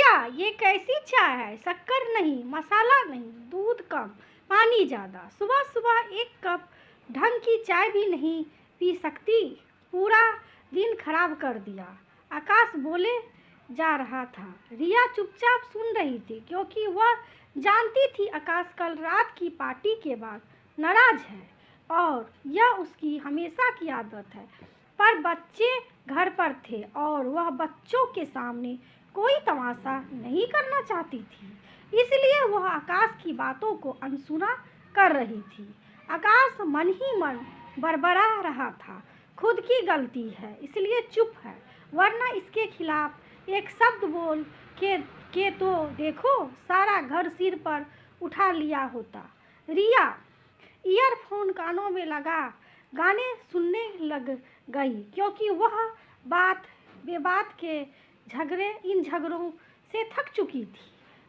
रिया, ये कैसी चाय है? शक्कर नहीं, मसाला नहीं, दूध कम, पानी ज़्यादा। सुबह सुबह एक कप ढंग की चाय भी नहीं पी सकती, पूरा दिन खराब कर दिया। आकाश बोले जा रहा था। रिया चुपचाप सुन रही थी, क्योंकि वह जानती थी आकाश कल रात की पार्टी के बाद नाराज है और यह उसकी हमेशा की आदत है। पर बच्चे घर पर थे और वह बच्चों के सामने कोई तमाशा नहीं करना चाहती थी, इसलिए वह आकाश की बातों को अनसुना कर रही थी। आकाश मन ही मन बड़बड़ा रहा था, खुद की गलती है इसलिए चुप है, वरना इसके खिलाफ एक शब्द बोल के तो देखो, सारा घर सिर पर उठा लिया होता। रिया ईयरफोन कानों में लगा गाने सुनने लग गई, क्योंकि वह बात बेबात के इन झगड़ों से थक चुकी थी,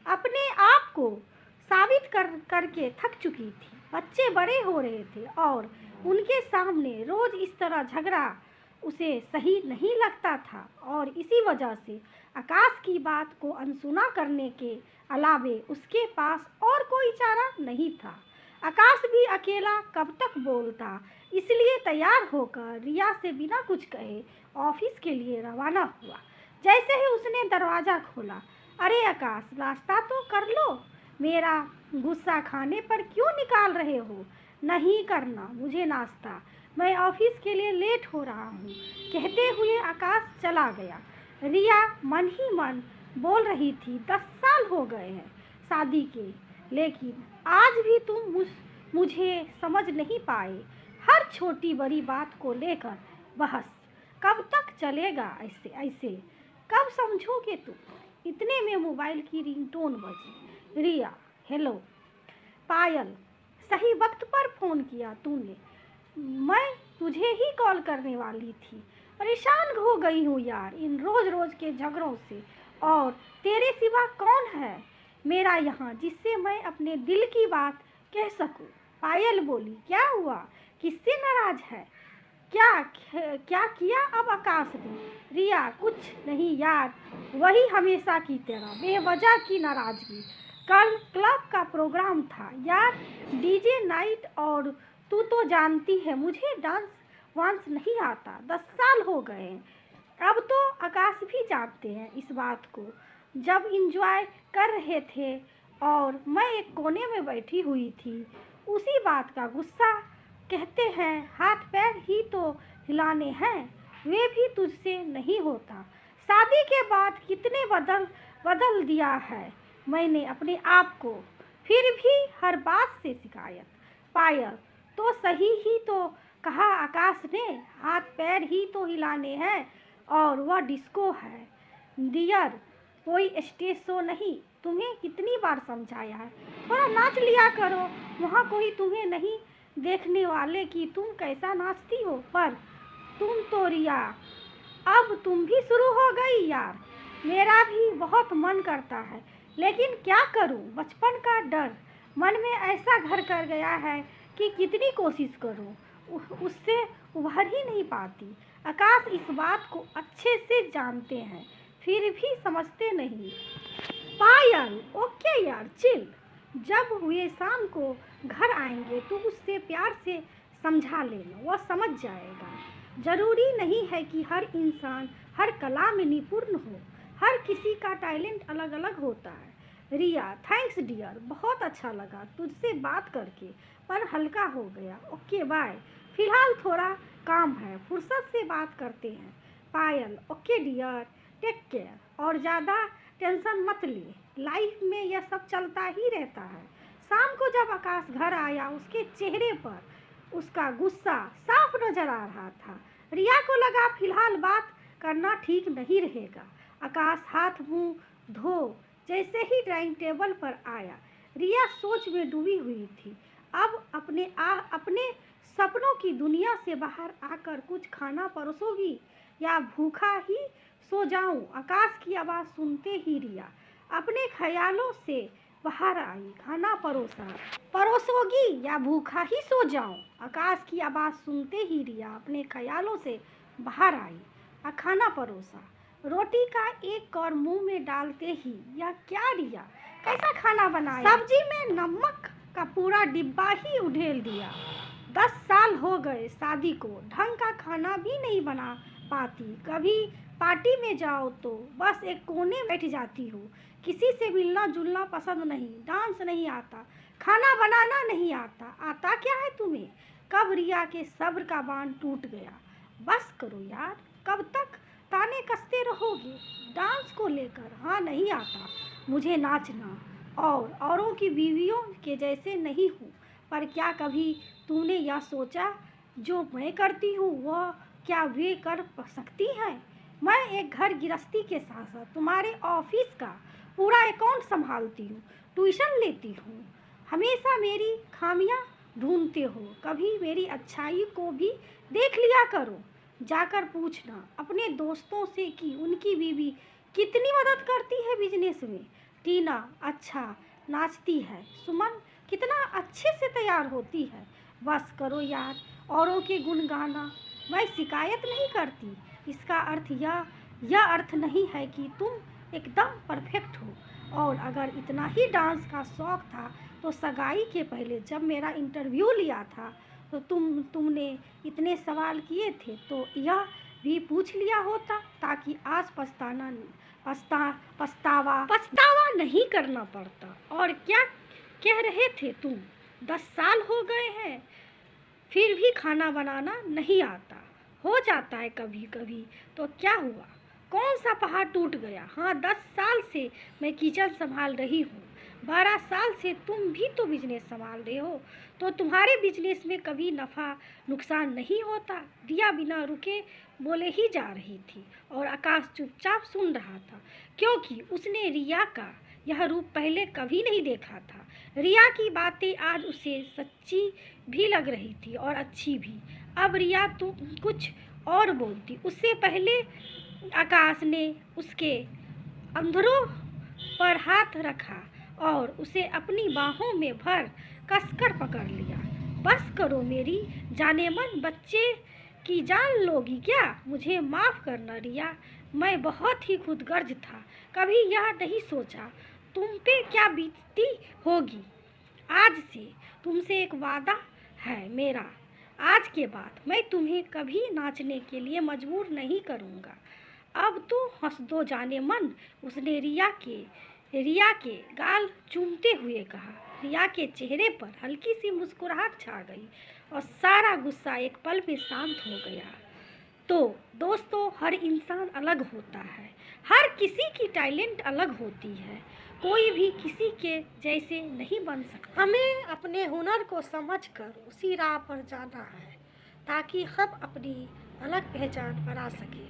अपने आप को साबित करके थक चुकी थी। बच्चे बड़े हो रहे थे और उनके सामने रोज इस तरह झगड़ा उसे सही नहीं लगता था, और इसी वजह से आकाश की बात को अनसुना करने के अलावे उसके पास और कोई चारा नहीं था। आकाश भी अकेला कब तक बोलता, इसलिए तैयार होकर रिया से बिना कुछ कहे ऑफिस के लिए रवाना हुआ। जैसे ही उसने दरवाज़ा खोला, अरे आकाश, नाश्ता तो कर लो, मेरा गुस्सा खाने पर क्यों निकाल रहे हो? नहीं करना मुझे नाश्ता, मैं ऑफिस के लिए लेट हो रहा हूँ, कहते हुए आकाश चला गया। रिया मन ही मन बोल रही थी, 10 साल हो गए हैं शादी के, लेकिन आज भी तुम मुझे समझ नहीं पाए। हर छोटी बड़ी बात को लेकर बहस, कब तक चलेगा ऐसे कब समझोगे तुम? इतने में मोबाइल की रिंगटोन बजी। रिया, हेलो। पायल, सही वक्त पर फ़ोन किया तूने, मैं तुझे ही कॉल करने वाली थी। परेशान हो गई हूँ यार इन रोज़ रोज़ के झगड़ों से, और तेरे सिवा कौन है मेरा यहाँ जिससे मैं अपने दिल की बात कह सकूँ? पायल बोली, क्या हुआ, किससे नाराज है? क्या किया अब आकाश ने? रिया, कुछ नहीं यार, वही हमेशा की तरह बेवजह की नाराज़गी। कल क्लब का प्रोग्राम था यार, डीजे नाइट, और तू तो जानती है मुझे डांस वांस नहीं आता, 10 साल हो गए। अब तो आकाश भी जानते हैं इस बात को। जब इंजॉय कर रहे थे और मैं एक कोने में बैठी हुई थी, उसी बात का गुस्सा। कहते हैं हाथ पैर ही तो हिलाने हैं, वे भी तुझसे नहीं होता। शादी के बाद कितने बदल दिया है मैंने अपने आप को, फिर भी हर बात से शिकायत। पायल, तो सही ही तो कहा आकाश ने, हाथ पैर ही तो हिलाने हैं और वह डिस्को है डियर, कोई स्टेज शो नहीं। तुम्हें कितनी बार समझाया है, थोड़ा नाच लिया करो, वहाँ कोई तुम्हें नहीं देखने वाले कि तुम कैसा नाचती हो। पर तुम तो रिया, अब तुम भी शुरू हो गई यार। मेरा भी बहुत मन करता है, लेकिन क्या करूं, बचपन का डर मन में ऐसा घर कर गया है कि कितनी कोशिश करूं उससे उभर ही नहीं पाती। आकाश इस बात को अच्छे से जानते हैं, फिर भी समझते नहीं। पायल, ओके यार, चिल। जब वे शाम को घर आएंगे तो उससे प्यार से समझा लेना, वह समझ जाएगा। जरूरी नहीं है कि हर इंसान हर कला में निपुण हो, हर किसी का टैलेंट अलग अलग होता है। रिया, थैंक्स डियर, बहुत अच्छा लगा तुझसे बात करके, पर हल्का हो गया। ओके बाय, फिलहाल थोड़ा काम है, फुर्सत से बात करते हैं। पायल, ओके डियर, टेक केयर, और ज़्यादा टेंशन मत ले, लाइफ में यह सब चलता ही रहता है। शाम को जब आकाश घर आया, उसके चेहरे पर उसका गुस्सा साफ नजर आ रहा था। रिया को लगा फिलहाल बात करना ठीक नहीं रहेगा। आकाश हाथ मुंह धो जैसे ही डाइनिंग टेबल पर आया, रिया सोच में डूबी हुई थी। अब अपने सपनों की दुनिया से बाहर आकर कुछ खाना परोसोगी या भूखा ही सो जाऊं? आकाश की आवाज़ सुनते ही रिया अपने ख्यालों से बाहर आई। खाना परोसोगी या भूखा ही सो जाऊं? आकाश की आवाज़ सुनते ही रिया अपने ख्यालों से बाहर आई। खाना परोसा। रोटी का एक कौर मुंह में डालते ही यह क्या रिया, कैसा खाना बनाया। सब्जी में नमक का पूरा डिब्बा ही उधेल दिया। 10 साल हो गए शादी को, ढंग का खाना भी नहीं बना पाती। कभी पार्टी में जाओ तो बस एक कोने में बैठ जाती हूँ। किसी से मिलना जुलना पसंद नहीं, डांस नहीं आता, खाना बनाना नहीं आता। आता क्या है तुम्हें। कब रिया के सब्र का बांध टूट गया। बस करो यार, कब तक ताने कसते रहोगे डांस को लेकर। हाँ, नहीं आता मुझे नाचना, और औरों की बीवियों के जैसे नहीं हूँ। पर क्या कभी तूने यह सोचा जो मैं करती हूँ वह क्या वे कर सकती हैं। मैं एक घर गृहस्थी के साथ साथ तुम्हारे ऑफिस का पूरा अकाउंट संभालती हूँ, ट्यूशन लेती हूँ। हमेशा मेरी खामियां ढूंढते हो, कभी मेरी अच्छाई को भी देख लिया करो। जाकर पूछना अपने दोस्तों से कि उनकी बीवी कितनी मदद करती है बिजनेस में। टीना अच्छा नाचती है, सुमन कितना अच्छे से तैयार होती है। बस करो यार, औरों के गुण गाना। मैं शिकायत नहीं करती, इसका अर्थ यह अर्थ नहीं है कि तुम एकदम परफेक्ट हो। और अगर इतना ही डांस का शौक था तो सगाई के पहले जब मेरा इंटरव्यू लिया था तो तुमने इतने सवाल किए थे तो यह भी पूछ लिया होता, ताकि आज पछतावा नहीं करना पड़ता। और क्या कह रहे थे तुम, 10 साल हो गए हैं फिर भी खाना बनाना नहीं आता। हो जाता है कभी कभी, तो क्या हुआ, कौन सा पहाड़ टूट गया। हाँ, 10 साल से मैं किचन संभाल रही हूँ, 12 साल से तुम भी तो बिजनेस संभाल रहे हो, तो तुम्हारे बिजनेस में कभी नफ़ा नुकसान नहीं होता। रिया बिना रुके बोले ही जा रही थी और आकाश चुपचाप सुन रहा था, क्योंकि उसने रिया का यह रूप पहले कभी नहीं देखा था। रिया की बातें आज उसे सच्ची भी लग रही थी और अच्छी भी। अब रिया तो कुछ और बोलती, उससे पहले आकाश ने उसके अंधरों पर हाथ रखा और उसे अपनी बाहों में भर कसकर पकड़ लिया। बस करो मेरी जानेमन, बच्चे की जान लोगी क्या। मुझे माफ़ करना रिया, मैं बहुत ही खुदगर्ज था, कभी यह नहीं सोचा तुम पे क्या बीतती होगी। आज से तुमसे एक वादा है मेरा, आज के बाद मैं तुम्हें कभी नाचने के लिए मजबूर नहीं करूँगा। अब तो हंस दो जाने मन, उसने रिया के गाल चूमते हुए कहा। रिया के चेहरे पर हल्की सी मुस्कुराहट छा गई और सारा गुस्सा एक पल में शांत हो गया। तो दोस्तों, हर इंसान अलग होता है, हर किसी की टैलेंट अलग होती है, कोई भी किसी के जैसे नहीं बन सकता। हमें अपने हुनर को समझकर उसी राह पर जाना है ताकि हम अपनी अलग पहचान बना सकें।